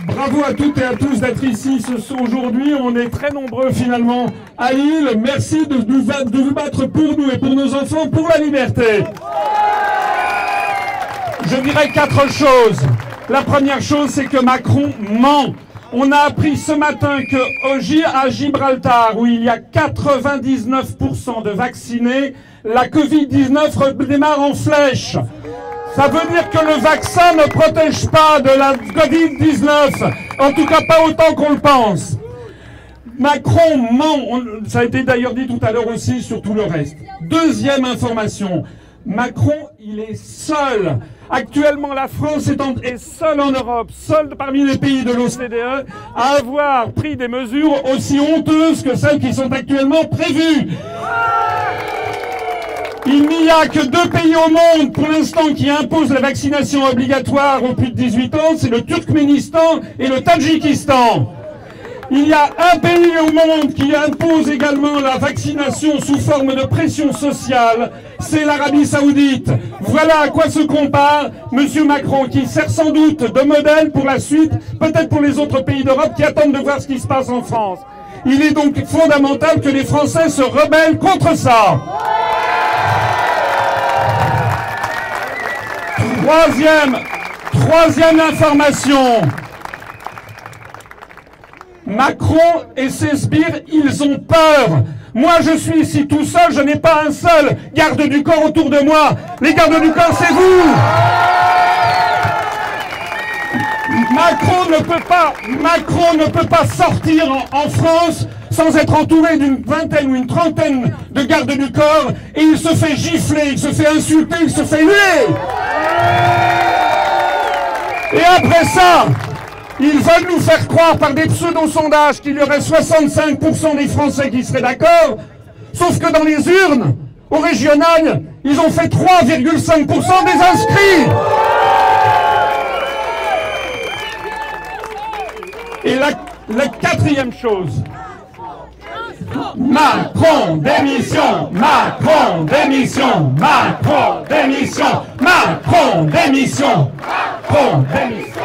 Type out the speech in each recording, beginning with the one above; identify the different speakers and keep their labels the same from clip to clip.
Speaker 1: Bravo à toutes et à tous d'être ici aujourd'hui. On est très nombreux finalement à Lille. merci de vous battre pour nous et pour nos enfants, pour la liberté. Je dirais 4 choses. La première chose, c'est que Macron ment. On a appris ce matin qu'à Gibraltar, où il y a 99% de vaccinés, la Covid-19 redémarre en flèche. Ça veut dire que le vaccin ne protège pas de la Covid-19, en tout cas pas autant qu'on le pense. Macron ment, ça a été d'ailleurs dit tout à l'heure aussi sur tout le reste. Deuxième information, Macron, il est seul. Actuellement, la France est seule en Europe, seule parmi les pays de l'OCDE, à avoir pris des mesures aussi honteuses que celles qui sont actuellement prévues. Il n'y a que 2 pays au monde, pour l'instant, qui imposent la vaccination obligatoire aux plus de 18 ans, c'est le Turkménistan et le Tadjikistan. Il y a un pays au monde qui impose également la vaccination sous forme de pression sociale, c'est l'Arabie Saoudite. Voilà à quoi se compare M. Macron, qui sert sans doute de modèle pour la suite, peut-être pour les autres pays d'Europe qui attendent de voir ce qui se passe en France. Il est donc fondamental que les Français se rebellent contre ça. Troisième information. Macron et ses sbires, ils ont peur. Moi, je suis ici tout seul, je n'ai pas un seul garde du corps autour de moi. Les gardes du corps, c'est vous. Macron ne peut pas sortir en France sans être entouré d'une vingtaine ou une trentaine de gardes du corps, et il se fait gifler, il se fait insulter, il se fait huer. Et après ça, ils veulent nous faire croire par des pseudo-sondages qu'il y aurait 65% des Français qui seraient d'accord, sauf que dans les urnes, au régional, ils ont fait 3,5% des inscrits. Et la quatrième chose, Macron démission, Macron démission, Macron démission, Macron démission, Macron démission.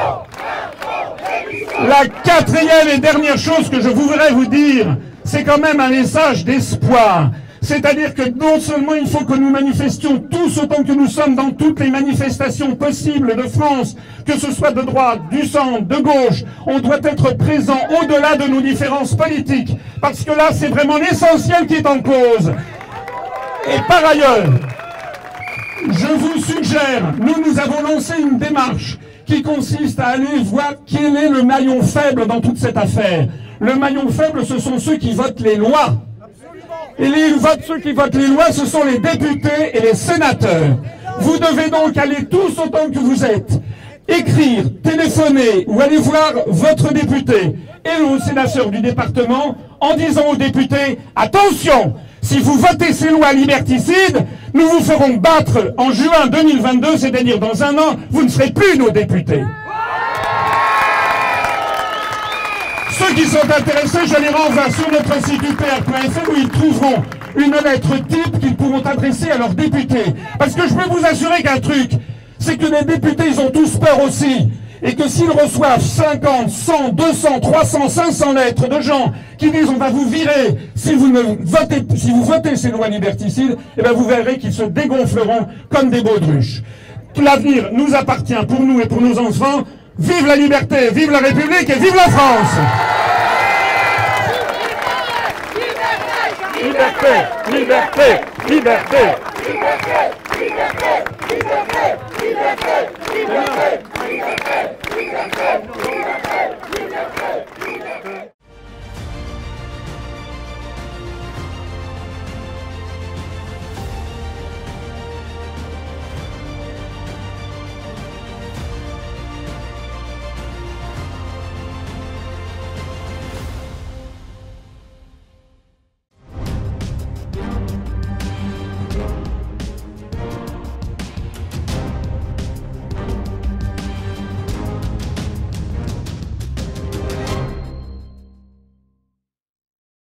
Speaker 1: La quatrième et dernière chose que je voudrais vous dire, c'est quand même un message d'espoir. C'est-à-dire que non seulement il faut que nous manifestions tous autant que nous sommes dans toutes les manifestations possibles de France, que ce soit de droite, du centre, de gauche, on doit être présent au-delà de nos différences politiques, parce que là c'est vraiment l'essentiel qui est en cause. Et par ailleurs, je vous suggère, nous avons lancé une démarche qui consiste à aller voir quel est le maillon faible dans toute cette affaire. Le maillon faible, ce sont ceux qui votent les lois. Et ceux qui votent les lois, ce sont les députés et les sénateurs. Vous devez donc aller tous autant que vous êtes, écrire, téléphoner ou aller voir votre député et le sénateur du département en disant aux députés « Attention, si vous votez ces lois liberticides, nous vous ferons battre en juin 2022, c'est-à-dire dans un an, vous ne serez plus nos députés. » Ceux qui sont intéressés, je les renvoie sur notre site upr.fr où ils trouveront une lettre type qu'ils pourront adresser à leurs députés. Parce que je peux vous assurer qu'un truc, c'est que les députés, ils ont tous peur aussi. Et que s'ils reçoivent 50, 100, 200, 300, 500 lettres de gens qui disent on va vous virer si vous votez ces lois liberticides, eh bien vous verrez qu'ils se dégonfleront comme des baudruches. L'avenir nous appartient pour nous et pour nos enfants. Vive la liberté, vive la République et vive la France! Liberté, liberté, liberté, liberté, liberté, liberté, liberté, liberté, liberté.